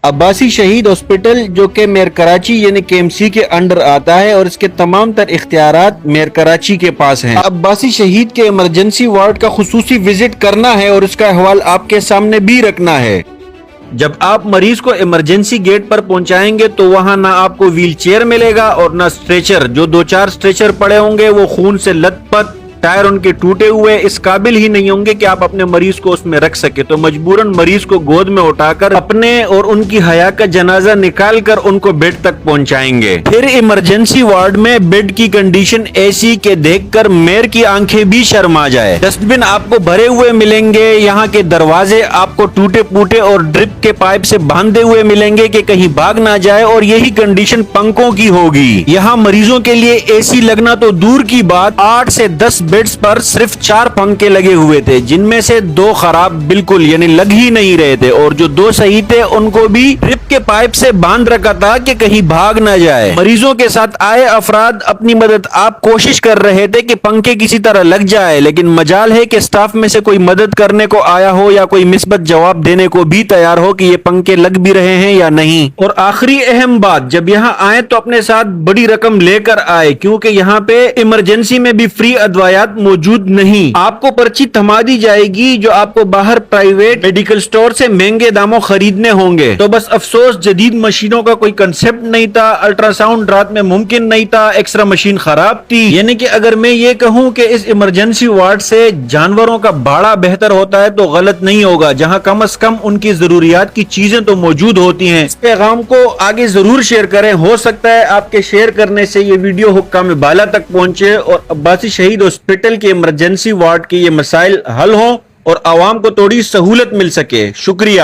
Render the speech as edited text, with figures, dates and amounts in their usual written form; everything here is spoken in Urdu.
عباسی شہید ہاسپٹل جو کہ میر کراچی یعنی KMC کے انڈر آتا ہے اور اس کے تمام تر اختیارات میر کراچی کے پاس ہیں۔ عباسی شہید کے ایمرجنسی وارڈ کا خصوصی وزٹ کرنا ہے اور اس کا احوال آپ کے سامنے بھی رکھنا ہے۔ جب آپ مریض کو ایمرجنسی گیٹ پر پہنچائیں گے تو وہاں نہ آپ کو ویل چیئر ملے گا اور نہ سٹریچر، جو 2-4 سٹریچر پڑے ہوں گے وہ خون سے لت پت، ٹائر ان کے ٹوٹے ہوئے، اس قابل ہی نہیں ہوں گے کہ آپ اپنے مریض کو اس میں رکھ سکے، تو مجبوراً مریض کو گود میں اٹھا کر اپنے اور ان کی حیا کا جنازہ نکال کر ان کو بیڈ تک پہنچائیں گے۔ پھر ایمرجنسی وارڈ میں بیڈ کی کنڈیشن ایسی کہ دیکھ کر میر کی آنکھیں بھی شرما جائے۔ ڈسٹ بن آپ کو بھرے ہوئے ملیں گے، یہاں کے دروازے آپ کو ٹوٹے پوٹے اور ڈرپ کے پائپ سے باندھے ہوئے ملیں گے کہ کہیں بھاگ نہ جائے، اور یہی کنڈیشن پنکھوں کی ہوگی۔ یہاں مریضوں کے لیے AC لگنا تو دور کی بات، 8 سے 10 بیڈز پر صرف 4 پنکھے لگے ہوئے تھے، جن میں سے 2 خراب بالکل یعنی لگ ہی نہیں رہے تھے، اور جو 2 صحیح تھے ان کو بھی ڈرپ کے پائپ سے باندھ رکھا تھا کہ کہیں بھاگ نہ جائے۔ مریضوں کے ساتھ آئے افراد اپنی مدد آپ کوشش کر رہے تھے کہ پنکھے کسی طرح لگ جائے، لیکن مجال ہے کہ سٹاف میں سے کوئی مدد کرنے کو آیا ہو یا کوئی مثبت جواب دینے کو بھی تیار ہو کہ یہ پنکھے لگ بھی رہے ہیں یا نہیں۔ اور آخری اہم بات، جب یہاں آئے تو اپنے ساتھ بڑی رقم لے کر آئے، کیونکہ یہاں پہ ایمرجنسی میں بھی فری ادویات موجود نہیں۔ آپ کو پرچی تھما دی جائے گی جو آپ کو باہر پرائیویٹ میڈیکل سٹور سے مہنگے داموں خریدنے ہوں گے۔ تو بس افسوس جدید مشینوں کا کوئی کنسپٹ نہیں تھا، الٹرا ساؤنڈ رات میں ممکن نہیں تھا، ایکسرا مشین خراب تھی۔ یعنی کہ اگر میں یہ کہوں کہ اس ایمرجنسی وارڈ سے جانوروں کا بھاڑا بہتر ہوتا ہے تو غلط نہیں ہوگا، جہاں کم از کم ان کی ضروریات کی چیزیں تو موجود ہوتی ہیں۔ اس پیغام کو آگے ضرور شیئر کریں، ہو سکتا ہے آپ کے شیئر کرنے سے یہ ویڈیو حکام بالا تک پہنچے اور عباسی شہید ہاسپٹل کے ایمرجنسی وارڈ کے یہ مسائل حل ہوں اور عوام کو تھوڑی سہولت مل سکے۔ شکریہ۔